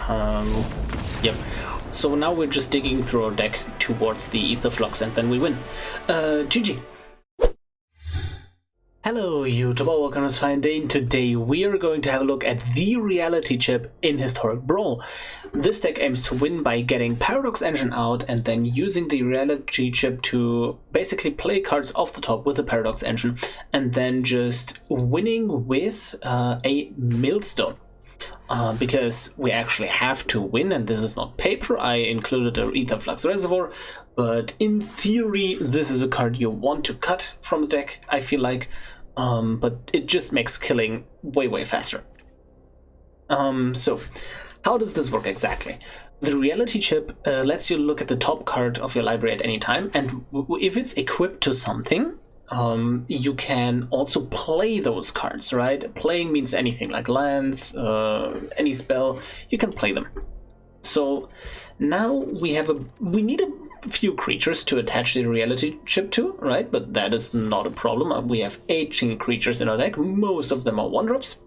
Yep. So now we're just digging through our deck towards the Ether Flux and then we win. GG. Hello YouTube, welcome to Fine Day. Today we are going to have a look at the reality chip in Historic Brawl. This deck aims to win by getting Paradox Engine out and then using the reality chip to basically play cards off the top with the Paradox Engine and then just winning with a Millstone. Because we actually have to win, and this is not paper. I included a Ether Flux Reservoir, but in theory this is a card you want to cut from a deck, I feel like, but it just makes killing way faster. So how does this work exactly? The reality chip lets you look at the top card of your library at any time, and if it's equipped to something, you can also play those cards, right? Playing means anything, like lands, any spell, you can play them. So now we need a few creatures to attach the reality chip to, right? But that is not a problem. We have 18 creatures in our deck, most of them are 1-drops.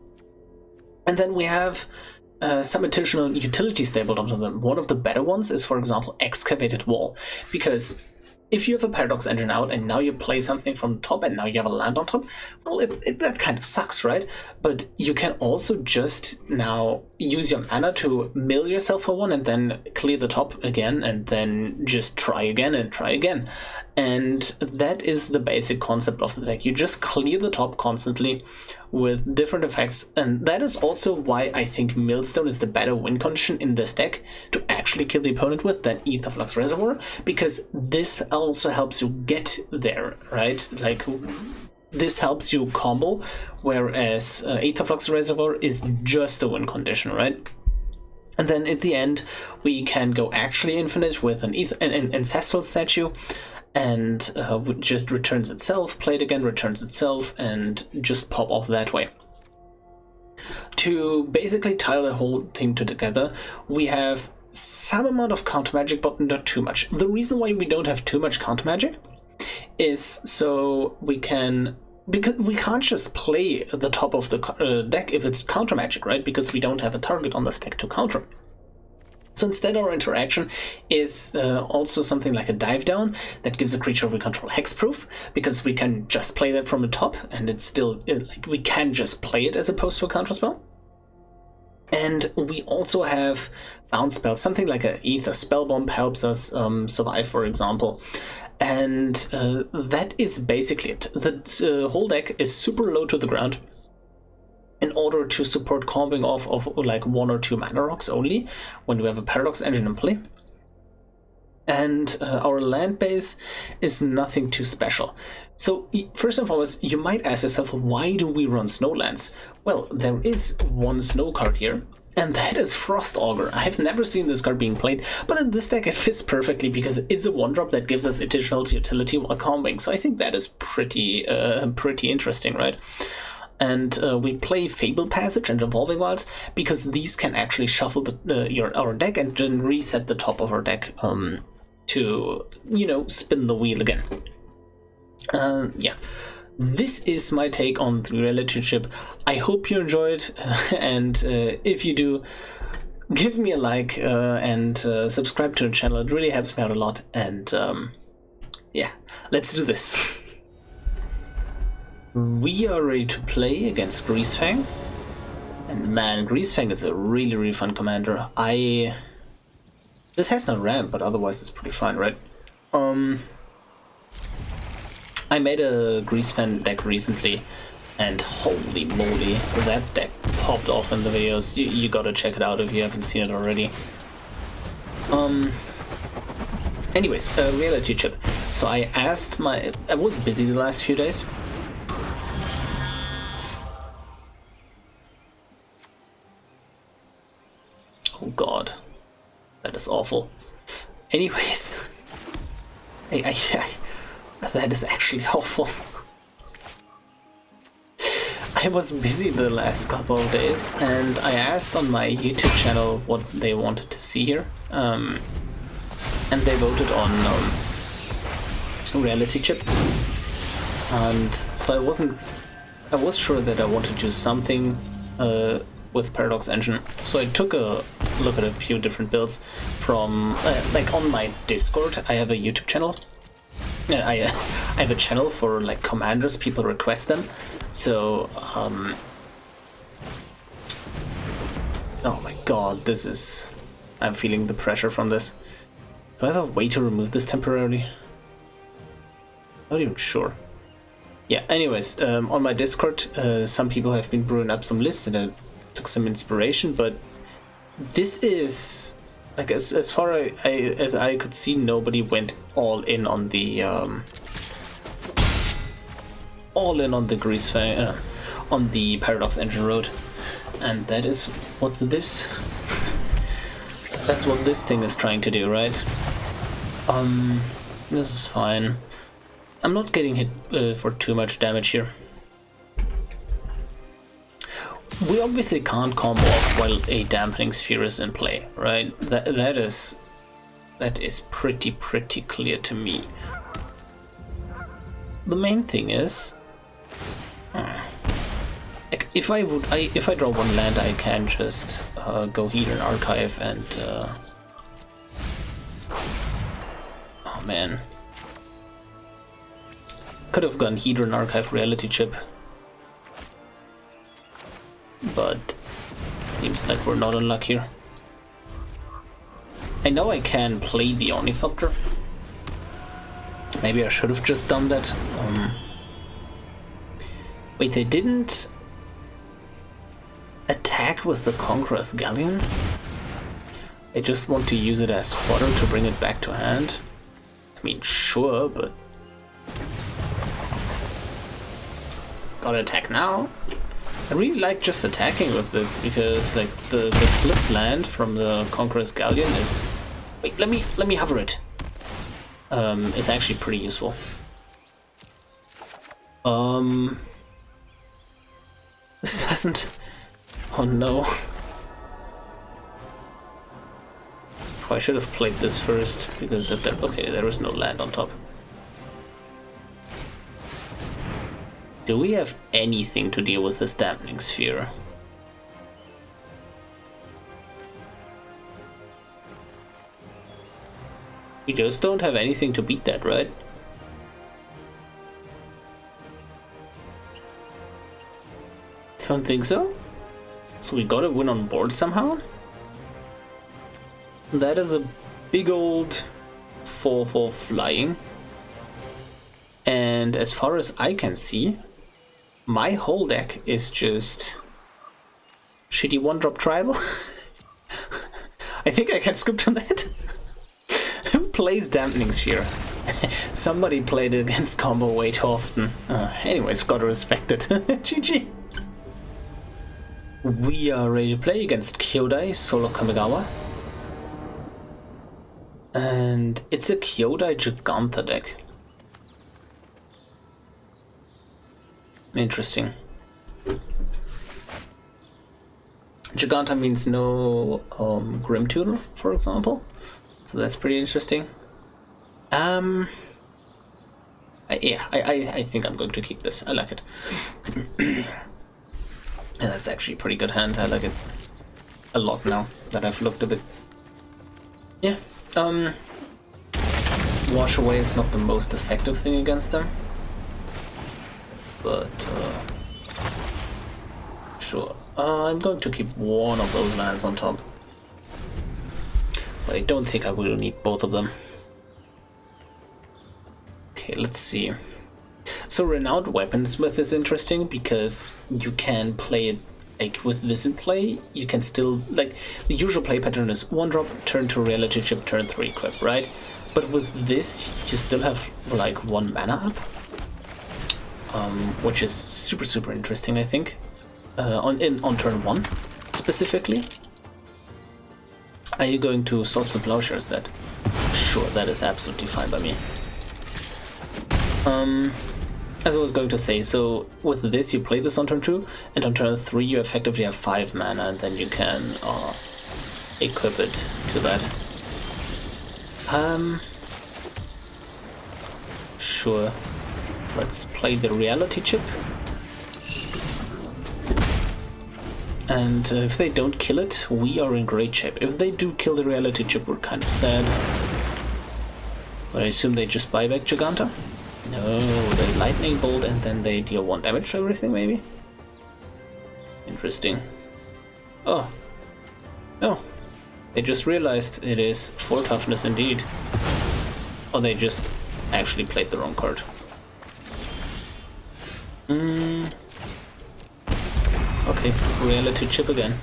And then we have some additional utility stapled onto them. One of the better ones is, for example, Excavated Wall, because if you have a Paradox Engine out and now you play something from the top and now you have a land on top, well, that kind of sucks, right? But you can also just now use your mana to mill yourself for one and then clear the top again and then just try again and try again. And that is the basic concept of the deck. You just clear the top constantly with different effects, and that is also why I think Millstone is the better win condition in this deck to actually kill the opponent with than Ether Flux Reservoir, because this also helps you get there, right? Like, this helps you combo, whereas Ether Flux Reservoir is just a win condition, right? And then at the end we can go actually infinite with an Ancestral Statue, and just returns itself, play it again, returns itself, and just pop off that way. To basically tie the whole thing together, we have some amount of counter magic, but not too much. The reason why we don't have too much counter magic is so we can, because we can't just play the top of the deck if it's counter magic, right? Because we don't have a target on this deck to counter. So instead our interaction is also something like a dive down that gives a creature we control hexproof, because we can just play that from the top and it's still like we can just play it as opposed to a counterspell. And we also have bounce spells, something like an Ether Spellbomb helps us survive, for example. And that is basically it. The whole deck is super low to the ground in order to support combing off of like 1 or 2 mana rocks only when we have a Paradox Engine in play. And our land base is nothing too special. So first and foremost, you might ask yourself, why do we run Snowlands? Well, there is one snow card here, and that is Frost Augur. I have never seen this card being played, but in this deck it fits perfectly because it's a 1-drop that gives us additional utility while combing. So I think that is pretty interesting, right? And we play Fable Passage and Evolving Wilds because these can actually shuffle our deck and then reset the top of our deck to, you know, spin the wheel again. Yeah, this is my take on the reality chip. I hope you enjoyed, and if you do, give me a like and subscribe to the channel. It really helps me out a lot. And yeah, let's do this. We are ready to play against Greasefang, and man, Greasefang is a really fun commander. This has no ramp, but otherwise it's pretty fine, right? I made a Greasefang deck recently, and holy moly, that deck popped off in the videos. You gotta check it out if you haven't seen it already. Anyways, reality chip. So I was busy the last few days. Oh god, that is awful. Anyways, that is actually awful. I was busy the last couple of days, and I asked on my YouTube channel what they wanted to see here, and they voted on reality chip. And so I was sure that I wanted to do something with Paradox Engine. So I took a look at a few different builds from, like on my Discord, I have a YouTube channel. I have a channel for like commanders, people request them. So, oh my god, this is... I'm feeling the pressure from this. Do I have a way to remove this temporarily? Not even sure. Yeah, anyways, on my Discord, some people have been brewing up some lists and I took some inspiration, but this is... like, as far as I could see, nobody went all in on the Grease on the Paradox Engine Road, and that is what's this? That's what this thing is trying to do, right? This is fine. I'm not getting hit for too much damage here. We obviously can't combo off while a dampening sphere is in play, right? That is pretty clear to me. The main thing is, like if I draw one land, I can just go here and archive and oh man, could have gone Hedron Archive Reality Chip, but seems like we're not on luck here. I know I can play the Ornithopter. Maybe I should have just done that. Wait, they didn't attack with the Conqueror's Galleon? They just want to use it as fodder to bring it back to hand? I mean, sure, but... gotta attack now? I really like just attacking with this, because like the flipped land from the Conqueror's Galleon is... wait, let me hover it. It's actually pretty useful. This doesn't... oh no. Oh, I should have played this first, because if that... okay, there was no land on top. Do we have anything to deal with this dampening sphere? We just don't have anything to beat that, right? Don't think so. So we gotta win on board somehow? That is a big old 4/4 flying. And as far as I can see, my whole deck is just shitty 1-drop tribal. I think I can skip to that. Who plays Dampening Sphere? Somebody played it against combo way too often. Anyways, gotta respect it. GG. We are ready to play against Kyodai Solo Kamigawa. And it's a Kyodai Giganta deck. Interesting. Giganta means no Grim Tutor, for example. So that's pretty interesting. Yeah, I think I'm going to keep this. I like it. Yeah, that's actually a pretty good hand. I like it a lot now that I've looked a bit. Yeah. Wash Away is not the most effective thing against them. But, sure. I'm going to keep one of those lands on top. But I don't think I will need both of them. Okay, let's see. So Renowned Weaponsmith is interesting because you can play it, like with this in play, you can still, like, the usual play pattern is 1-drop, turn 2 reality chip, turn 3 equip, right? But with this, you still have, like, 1 mana up. Which is super interesting, I think. On turn 1, specifically. Are you going to Swords to Plowshares that? Sure, that is absolutely fine by me. As I was going to say, so with this you play this on turn 2, and on turn 3 you effectively have 5 mana, and then you can equip it to that. Sure. Let's play the reality chip. And if they don't kill it, we are in great shape. If they do kill the reality chip, we're kind of sad. But I assume they just buy back Giganta? No, they lightning bolt and then they deal 1 damage to everything, maybe? Interesting. Oh. No. They just realized it is 4 toughness indeed. Or they just actually played the wrong card. Okay, reality chip again.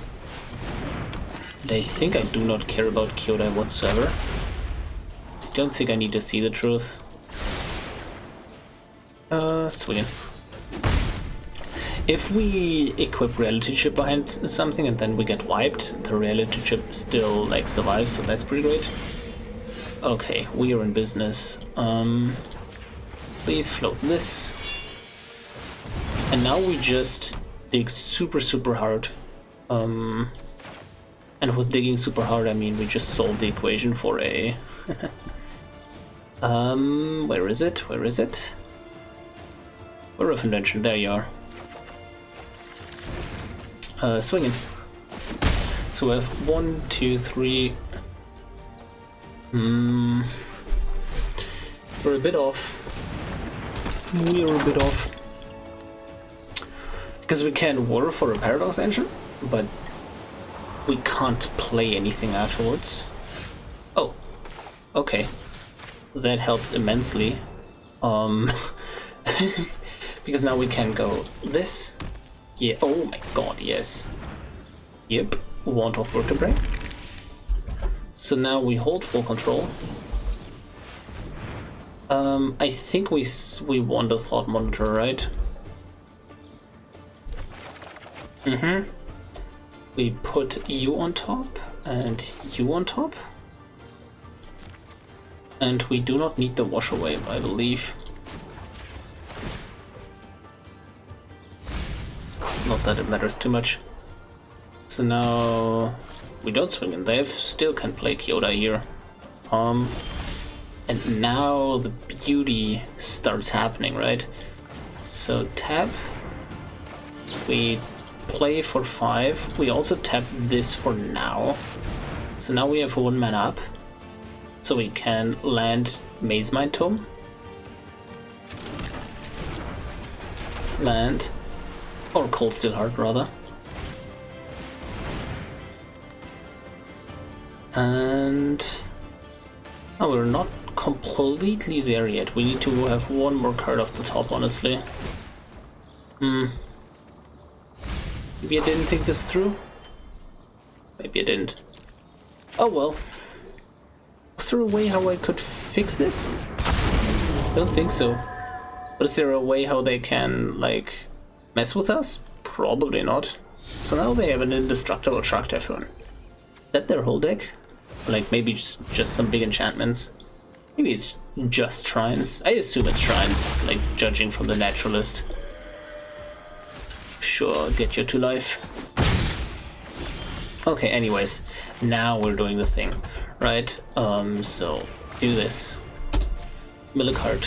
And I think I do not care about Kyodai whatsoever. I don't think I need to see the truth. Swing it. If we equip reality chip behind something and then we get wiped, the reality chip still like survives, so that's pretty great. Okay, we are in business. Please float this. And now we just dig super hard. And with digging super hard, I mean we just solved the equation for a... where is it? Where is it? We're of invention, there you are. Swinging. So we have 1, 2, 3. We're a bit off. We're a bit off. Because we can war for a Paradox Engine, but we can't play anything afterwards. Oh, okay. That helps immensely. Because now we can go this. Yeah, oh my god, yes. Yep, Wand of Vertebrae. So now we hold full control. I think we won the Thought Monitor, right? We put you on top and you on top. And we do not need the Wash Away, I believe. Not that it matters too much. So now we don't swing and they still can play Kyodai here. And now the beauty starts happening, right? So tap. We play for 5. We also tap this for now. So now we have 1 mana up. So we can land Maze Mind Tome. Land. Or Cold Steel Heart, rather. And... oh, we're not completely there yet. We need to have 1 more card off the top, honestly. Maybe I didn't think this through? Maybe I didn't. Oh well. Was there a way how I could fix this? I don't think so. But is there a way how they can, like, mess with us? Probably not. So now they have an indestructible Shark Typhoon. Is that their whole deck? Or like maybe just some big enchantments? Maybe it's just Shrines. I assume it's Shrines, like judging from the Naturalist. Sure, get you to life. Okay, anyways, now we're doing the thing, right? So do this. Mill a card.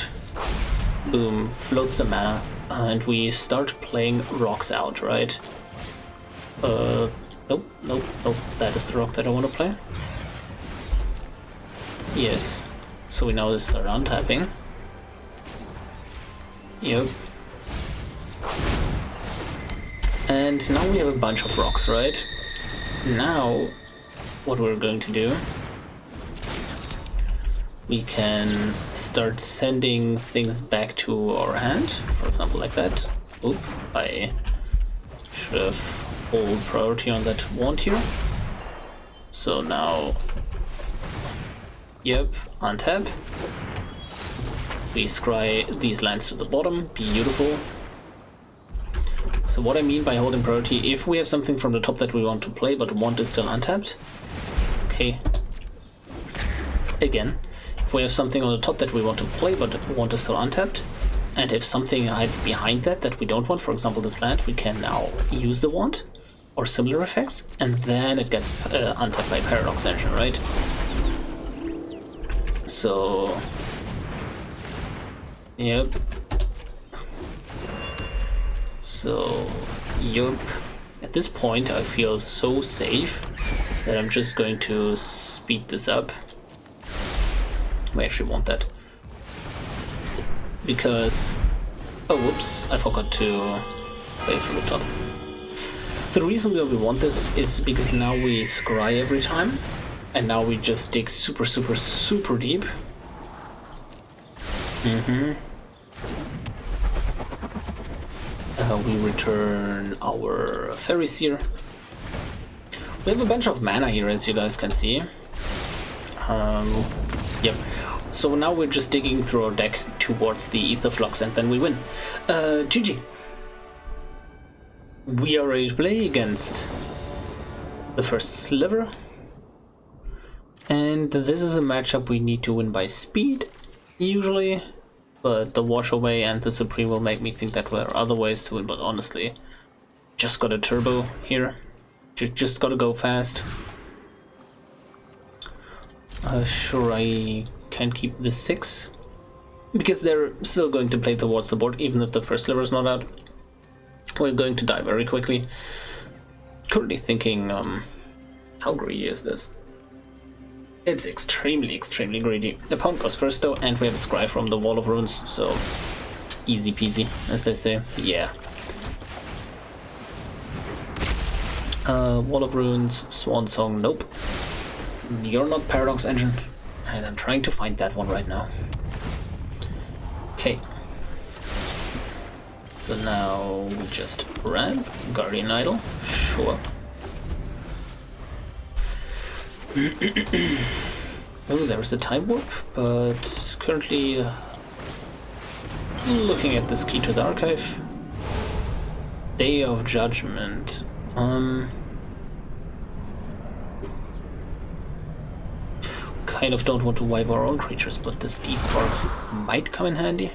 Boom, float some mana, and we start playing rocks out, right? Nope, that is the rock that I want to play. Yes, so we now start untapping. Yep. And now we have a bunch of rocks, right? Now, what we're going to do, we can start sending things back to our hand, for example like that. Oop, I should have hold priority on that wand here. So now, yep, untap. We scry these lands to the bottom, beautiful. So what I mean by holding priority, if we have something from the top that we want to play but want is still untapped, okay, again, if we have something on the top that we want to play but want is still untapped, and if something hides behind that we don't want, for example this land, we can now use the wand or similar effects, and then it gets untapped by Paradox Engine, right? So, yep. So, yup, At this point, I feel so safe that I'm just going to speed this up. We actually want that. Because... oh, whoops, I forgot to play through the top. The reason why we want this is because now we scry every time, and now we just dig super, super, super deep. We return our Faerie Seer. We have a bunch of mana here, as you guys can see. Yep. So now we're just digging through our deck towards the Ether Flux, and then we win. GG. We are ready to play against the first sliver. And this is a matchup we need to win by speed, usually. But the Wash Away and the Supreme will make me think that there are other ways to win, but honestly, just got a turbo here. Just gotta go fast. Sure, I can keep the 6, because they're still going to play towards the board, even if the first sliver is not out. We're going to die very quickly. Currently thinking, how greedy is this? It's extremely, extremely greedy. The opponent goes first though, and we have a scry from the Wall of Runes, so easy peasy, as they say. Yeah. Wall of Runes, Swan Song, nope. You're not Paradox Engine, and I'm trying to find that one right now. Okay. So now we just ramp, Guardian Idol, sure. Oh, there's a time warp, but currently looking at this key to the archive. Day of Judgment. Kind of don't want to wipe our own creatures, but this D-Spark might come in handy.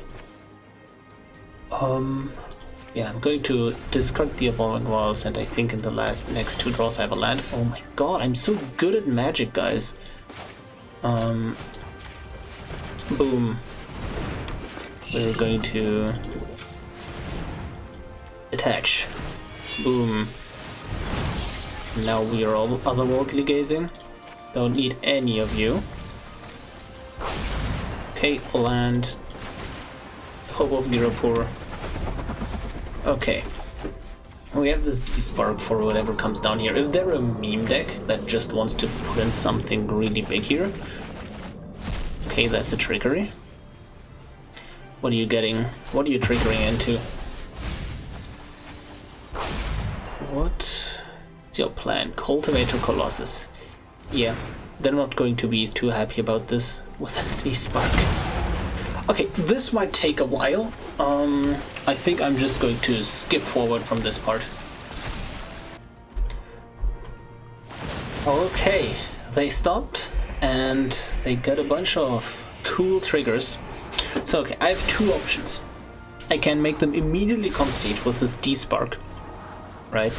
Yeah, I'm going to discard the Evolving Walls, and I think in the next 2 draws I have a land. Oh my god, I'm so good at Magic, guys. Boom. We're going to attach. Boom. Now we are all otherworldly gazing. Don't need any of you. Okay, land. Hope of Ghirapur. Okay. We have this spark for whatever comes down here. If they're a meme deck that just wants to put in something really big here. Okay, that's a trickery. What are you getting? What are you triggering into? What's your plan? Cultivator Colossus. Yeah, they're not going to be too happy about this with the spark. Okay, this might take a while. I think I'm just going to skip forward from this part. Okay, they stopped and they got a bunch of cool triggers. So okay, I have 2 options. I can make them immediately concede with this D-Spark, right?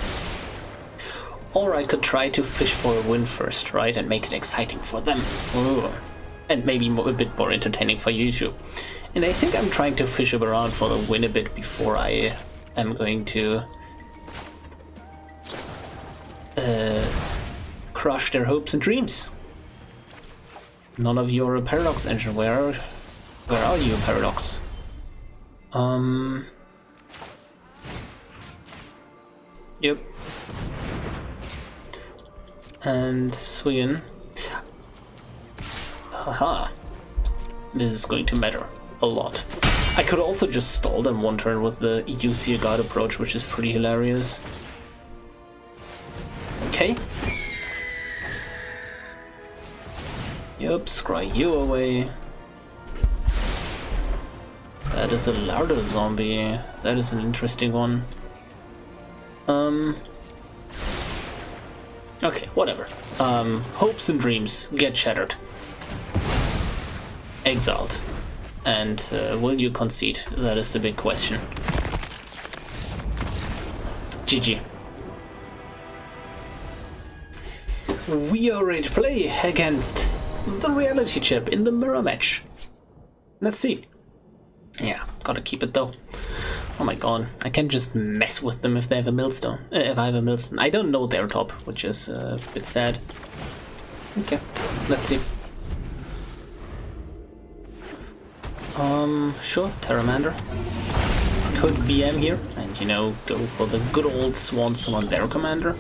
Or I could try to fish for a win first, right? And make it exciting for them. Ooh. And maybe a bit more entertaining for you too. And I think I'm trying to fish around for the win a bit before I am going to crush their hopes and dreams. None of you are a Paradox Engine. Where are you, Paradox? Yep. And swing. Haha. This is going to matter a lot. I could also just stall them one turn with the use your guard approach, which is pretty hilarious. Okay. Yep, scry you away. That is a Larder Zombie. That is an interesting one. Okay, whatever. Hopes and dreams get shattered. Exiled. And will you concede? That is the big question. GG. We are ready to play against the reality chip in the mirror match. Let's see. Yeah, gotta keep it though. Oh my god, I can just mess with them if they have a Millstone. If I have a Millstone. I don't know their top, which is a bit sad. Okay, let's see. Sure, Terramander. Could BM here, and you know, go for the good old Swan Song on their commander.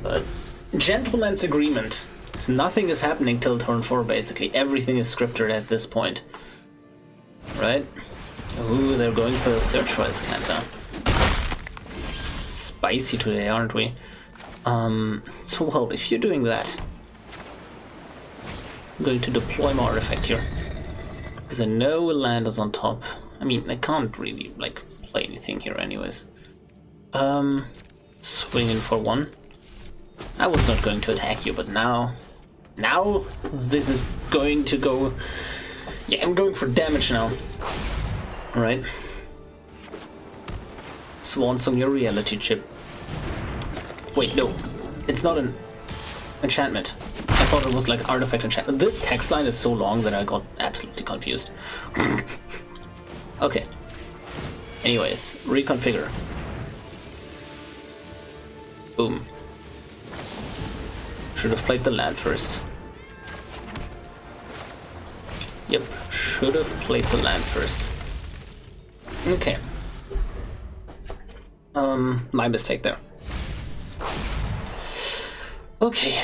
But, gentleman's agreement. So nothing is happening till turn 4, basically. Everything is scripted at this point. Right? Ooh, they're going for a search for Escanta. Spicy today, aren't we? So well, if you're doing that, I'm going to deploy my artifact here. Because I know land is on top. I mean, I can't really, like, play anything here anyways. Swing in for 1. I was not going to attack you, but now this is going to go... Yeah, I'm going for damage now. Alright. Swan Song, your reality chip. Wait, no. It's not an enchantment. I thought it was like artifact enchantment. This text line is so long that I got absolutely confused. Okay. Anyways, reconfigure. Boom. Should have played the land first. Yep, should have played the land first. Okay. My mistake there. Okay,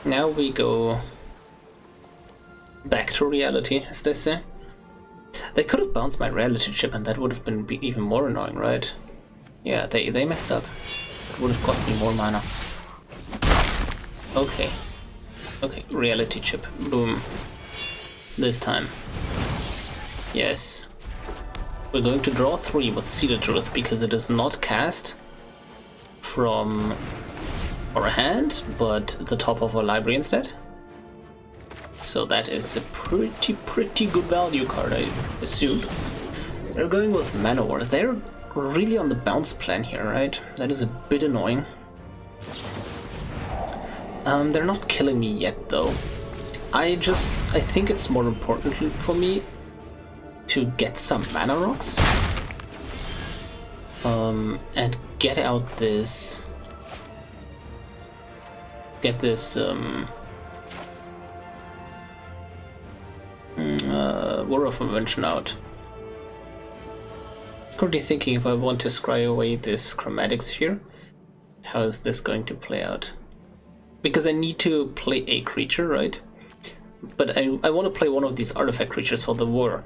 now we go back to reality, as they say. They could have bounced my reality chip and that would have been even more annoying, right? Yeah, they messed up. It would have cost me more mana. Okay. Okay, reality chip. Boom. This time. Yes. We're going to draw 3 with Sealed Truth because it is not cast from our hand, but the top of our library instead. So that is a pretty good value card, I assume. They're going with Manowar. They're really on the bounce plan here, right? That is a bit annoying. They're not killing me yet, though. I think it's more important for me to get some mana rocks. And get out this... Get this, War of Invention out. Currently thinking if I want to scry away this Chromatic Sphere, how is this going to play out? Because I need to play a creature, right? But I want to play one of these artifact creatures for the war.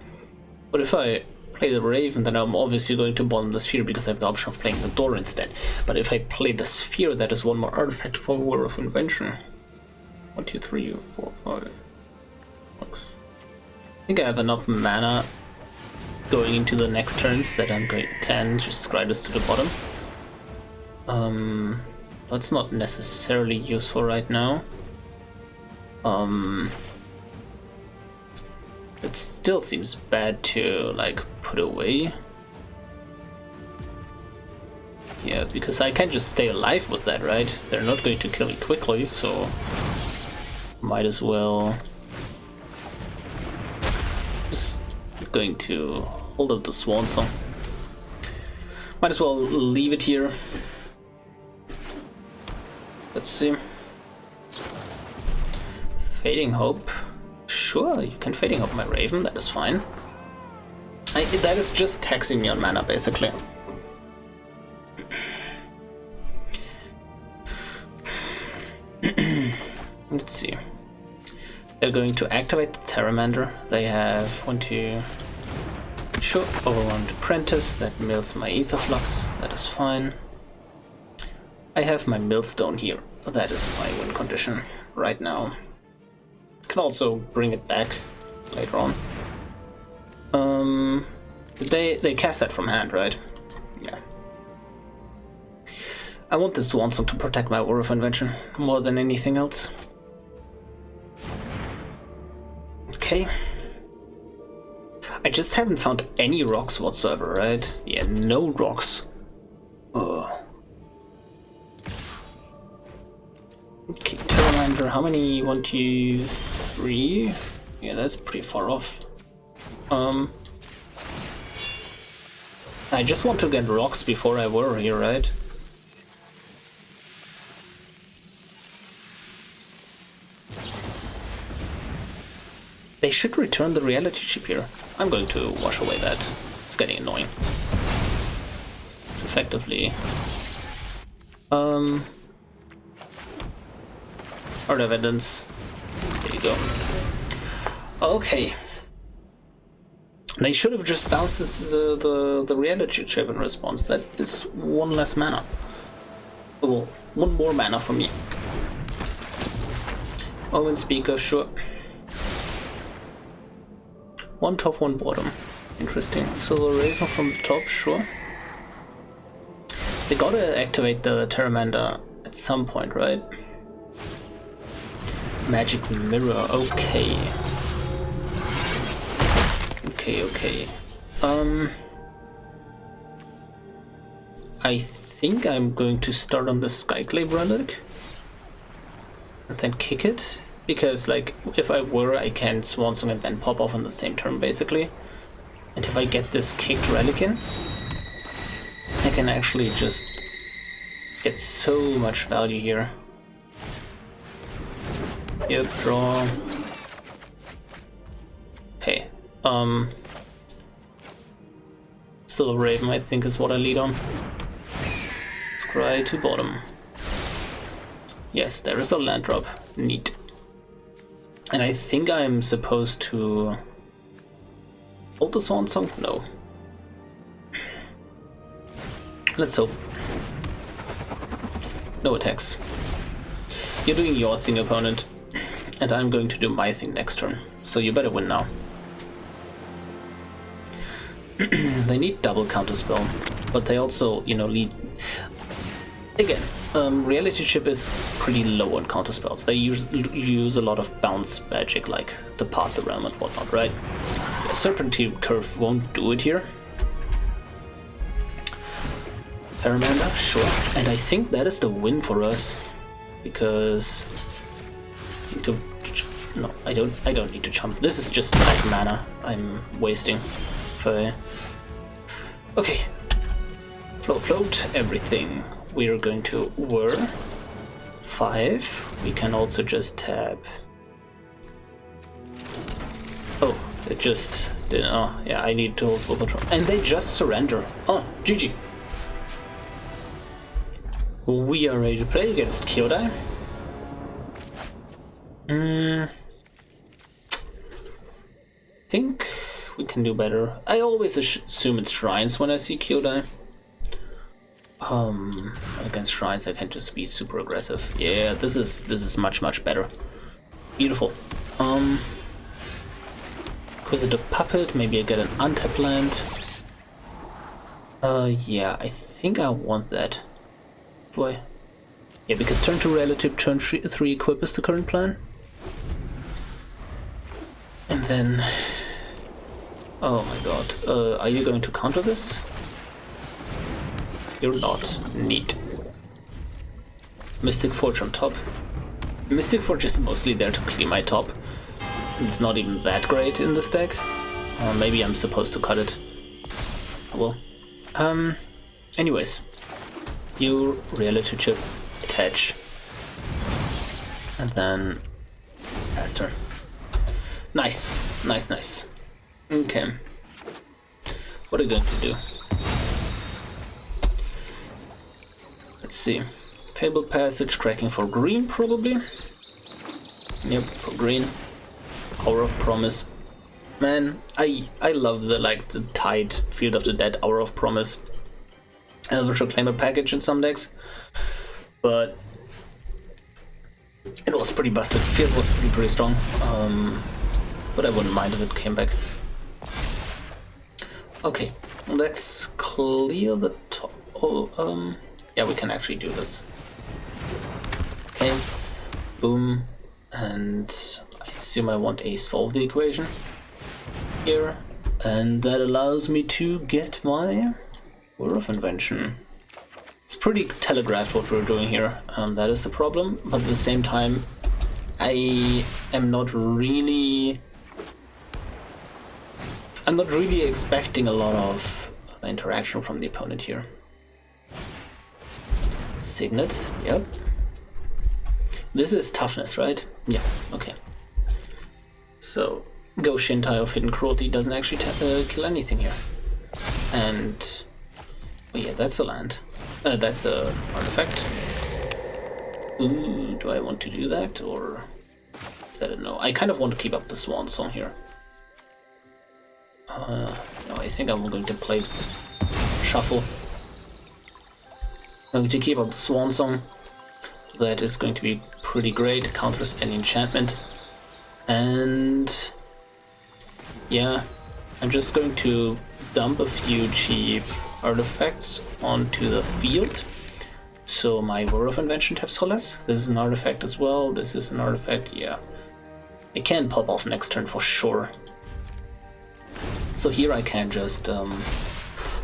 But if I play the Raven, then I'm obviously going to bottom the Sphere because I have the option of playing the door instead. But if I play the Sphere, that is one more artifact for War of Invention. 1, 2, 3, 4, 5, 6. I think I have enough mana going into the next turns that can just scry this to the bottom. That's not necessarily useful right now. It still seems bad to, like, put away. Yeah, because I can't just stay alive with that, right? They're not going to kill me quickly, so... Might as well... Just going to hold up the Swan Song. Might as well leave it here. Let's see. Fading Hope. Sure, you can Fading Hope my Raven, that is fine. That is just taxing me on mana, basically. Let's see. They're going to activate the Terramander. They have 1, 2... Sure, Overwhelmed Apprentice, that mills my Aetherflux, that is fine. I have my Millstone here, that is my win condition right now. Can also bring it back later on. They cast that from hand, right? Yeah. I want this Swan Song to protect my War of Invention more than anything else. Okay. I just haven't found any rocks whatsoever, right? Yeah, no rocks. Ugh. Okay, Terramander, how many? 1, 2, 3? Yeah, that's pretty far off. I just want to get rocks before I worry, right? They should return the reality chip here. I'm going to wash away that. It's getting annoying. Effectively. Art evidence. There you go. Okay. They should have just bounced the reality chip in response. That is one less mana. Well, one more mana for me. Omen Speaker, sure. One top, one bottom. Interesting. Silver Raven from the top, sure. They gotta activate the Terramander at some point, right? Magic Mirror, okay. Okay. I think I'm going to start on the Skyclave Relic and then kick it, because like if I were, I can Swan Song and then pop off on the same turn basically. And if I get this kicked relic in, I can actually just get so much value here. Yep, draw. Okay. Still a Raven, I think, is what I lead on. Scry to bottom. Yes, there is a land drop. Neat. And I think I'm supposed to hold the Swan Song? No. Let's hope. No attacks. You're doing your thing, opponent, and I'm going to do my thing next turn. So you better win now. They need double counterspell, but they also, you know, need... Again, Reality Chip is pretty low on counterspells. They use a lot of bounce magic, like Depart the Realm and whatnot, right? Yeah, Serpentine Curve won't do it here. Terramander, sure. And I think that is the win for us, because... No, I don't need to jump. This is just like mana I'm wasting. Okay. Float, everything. We are going to whir. 5. We can also just tap. Oh, it just didn't. Oh, yeah, I need to hold full control. And they just surrender. Oh, GG. We are ready to play against Kyodai. I think we can do better. I always assume it's Shrines when I see Kyodai. Against Shrines I can just be super aggressive. Yeah, this is much better. Beautiful. Inquisitive Puppet, maybe I get an untapped land. Yeah, I think I want that. Do I? Yeah, because turn 2 relative, turn 3 equip is the current plan. And then... Oh my god, are you going to counter this? You're not. Neat. Mystic Forge on top. Mystic Forge is mostly there to clear my top. It's not even that great in this deck. Maybe I'm supposed to cut it. Well. Anyways. You reality chip, attach. And then pass turn. Nice. Nice. Okay. What are you going to do? Let's see. Fabled Passage, cracking for green, probably. Yep, for green. Hour of Promise. Man, I love the Tide, Field of the Dead, Hour of Promise. Elvish Reclaimer package in some decks. But it was pretty busted. Field was pretty strong. But I wouldn't mind if it came back. Okay, let's clear the top. Oh, yeah, we can actually do this. Okay, boom, and I assume I want a solve the equation here, and that allows me to get my Whir of Invention. It's pretty telegraphed what we're doing here, that is the problem, but at the same time, I am not really... I'm not really expecting a lot of interaction from the opponent here. Signet, yep. This is toughness, right? Yeah, okay. So, Go Shintai of Hidden Cruelty doesn't actually kill anything here. And... oh yeah, that's a land. That's a artifact. Ooh, do I want to do that, or... is that a no? I kind of want to keep up the Swan Song here. No, I think I'm going to play Shuffle. I'm going to keep up the Swan Song. That is going to be pretty great. Counters any enchantment. And... yeah, I'm just going to dump a few cheap artifacts onto the field. So my War of Invention taps for less. This is an artifact as well. This is an artifact, yeah. It can pop off next turn for sure. So here I can just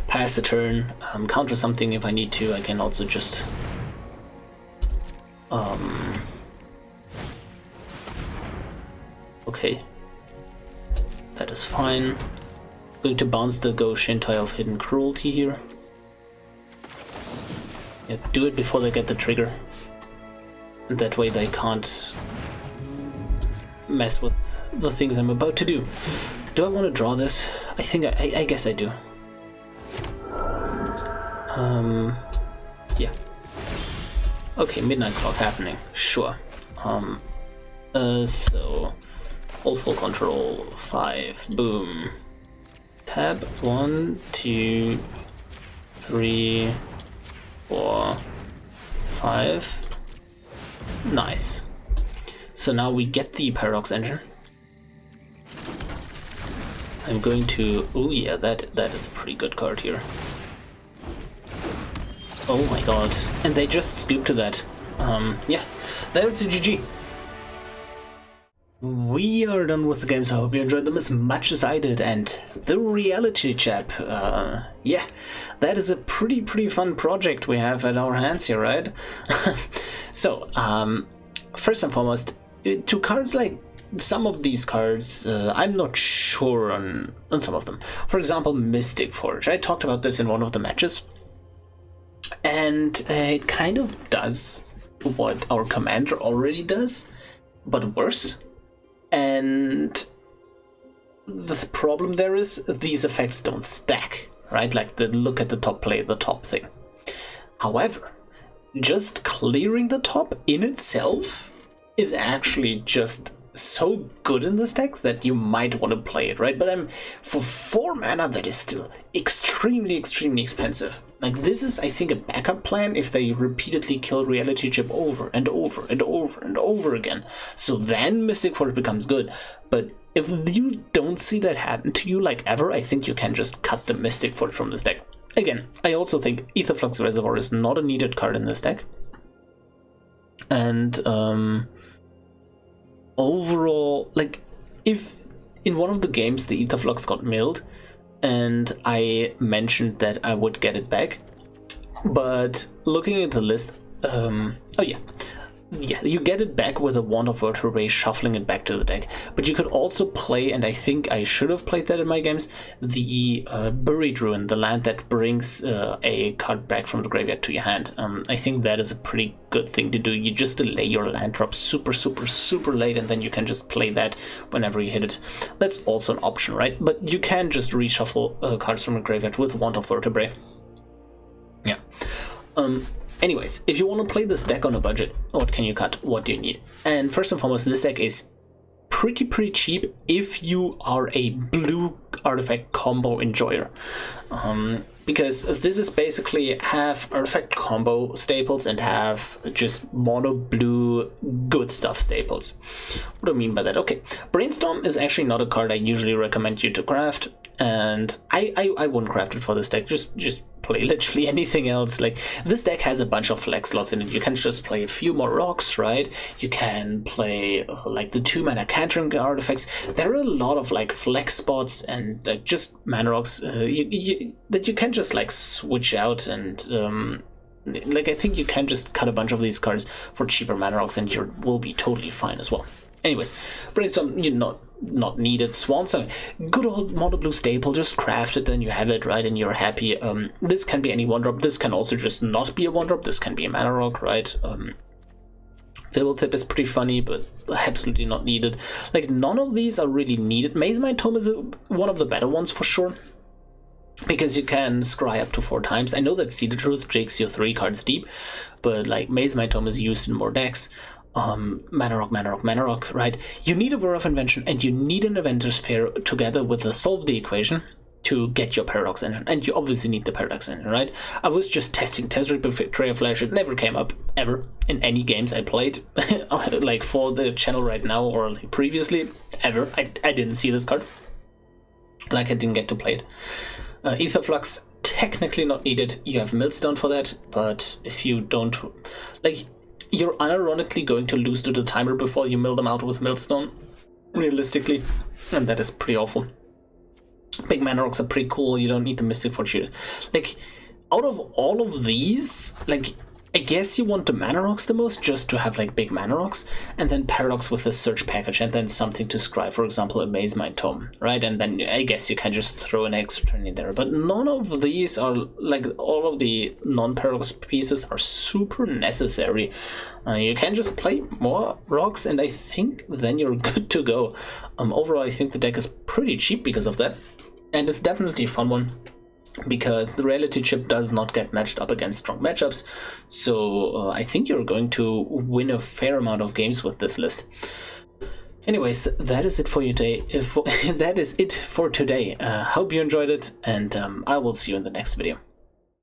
pass the turn, counter something if I need to. I can also just okay, that is fine. I'm going to bounce the Go Shintai of Hidden Cruelty here. Yeah, do it before they get the trigger, and that way they can't mess with the things I'm about to do. Do I want to draw this? I think I guess I do. Yeah. Okay, Midnight Clock happening. Sure. So all full control. 5. Boom. Tab. 1, 2, 3, 4, 5. Nice. So now we get the Paradox Engine. I'm going to... oh yeah, that is a pretty good card here. Oh my god. And they just scooped to that. Yeah, that was a GG. We are done with the games. I hope you enjoyed them as much as I did. And the reality chap, yeah, that is a pretty fun project we have at our hands here, right? So, first and foremost, to cards like some of these cards, I'm not sure on some of them. For example, Mystic Forge. I talked about this in one of the matches. And it kind of does what our commander already does, but worse. And the problem there is these effects don't stack, right? Like look at the top play, the top thing. However, just clearing the top in itself is actually just so good in this deck that you might want to play it, right? But for 4 mana, that is still extremely expensive. Like, this is, I think, a backup plan if they repeatedly kill Reality Chip over and over and over and over again. So then Mystic Forge becomes good. But if you don't see that happen to you, like, ever, I think you can just cut the Mystic Forge from this deck. Again, I also think Aetherflux Reservoir is not a needed card in this deck. And, overall, like, if in one of the games the Aetherflux got milled, and I mentioned that I would get it back, but looking at the list, oh yeah, you get it back with a Wand of Vertebrae, shuffling it back to the deck. But you could also play, and I think I should have played that in my games, the Buried Ruin, the land that brings a card back from the graveyard to your hand. I think that is a pretty good thing to do. You just delay your land drop super late, and then you can just play that whenever you hit it. That's also an option, right? But you can just reshuffle cards from a graveyard with Wand of Vertebrae. Yeah. Anyways, if you want to play this deck on a budget, what can you cut? What do you need? And first and foremost, this deck is pretty cheap if you are a blue artifact combo enjoyer. Because this is basically half artifact combo staples and half just mono blue good stuff staples. What do I mean by that? Okay, Brainstorm is actually not a card I usually recommend you to craft, and I wouldn't craft it for this deck. Just play literally anything else. Like, this deck has a bunch of flex slots in it. You can just play a few more rocks, right? You can play like the 2-mana Cantering artifacts. There are a lot of like flex spots and just mana rocks that you can just like switch out, and like I think you can just cut a bunch of these cards for cheaper mana rocks and you will be totally fine as well. Anyways, Brainstorm, not needed. Swan Song, good old mono blue staple, just craft it and you have it, right, and you're happy. This can be any 1-drop, this can also just not be a 1-drop, this can be a mana rock, right? Tip is pretty funny, but absolutely not needed. Like, none of these are really needed. Maze Mind Tome is one of the better ones for sure, because you can scry up to 4 times. I know that Seeded Truth takes you 3 cards deep, but like Maze Mind Tome is used in more decks. Mana rock, right? You need a Whir of Invention and you need an Inventors Fair together with the Solve the Equation to get your Paradox Engine, and you obviously need the Paradox Engine, right? I was just testing Tezzeret Betrayer Flash. It never came up ever in any games I played, like for the channel right now or like previously, ever. I didn't see this card, like I didn't get to play it. Etherflux, technically not needed. You have Millstone for that, but if you don't, like, you're unironically going to lose to the timer before you mill them out with Millstone, realistically, and that is pretty awful. Big mana rocks are pretty cool. You don't need the Mystic Fortune. Like, out of all of these, like, I guess you want the mana rocks the most, just to have like big mana rocks, and then Paradox with the search package, and then something to scry, for example, a Maze Mind Tome, right? And then I guess you can just throw an extra turn in there. But none of these are, like, all of the non-Paradox pieces are super necessary. You can just play more rocks, and I think then you're good to go. Overall, I think the deck is pretty cheap because of that, and it's definitely a fun one, because the reality chip does not get matched up against strong matchups, so I think you're going to win a fair amount of games with this list. Anyways, that is it for you today. That is it for today. Hope you enjoyed it, and I will see you in the next video.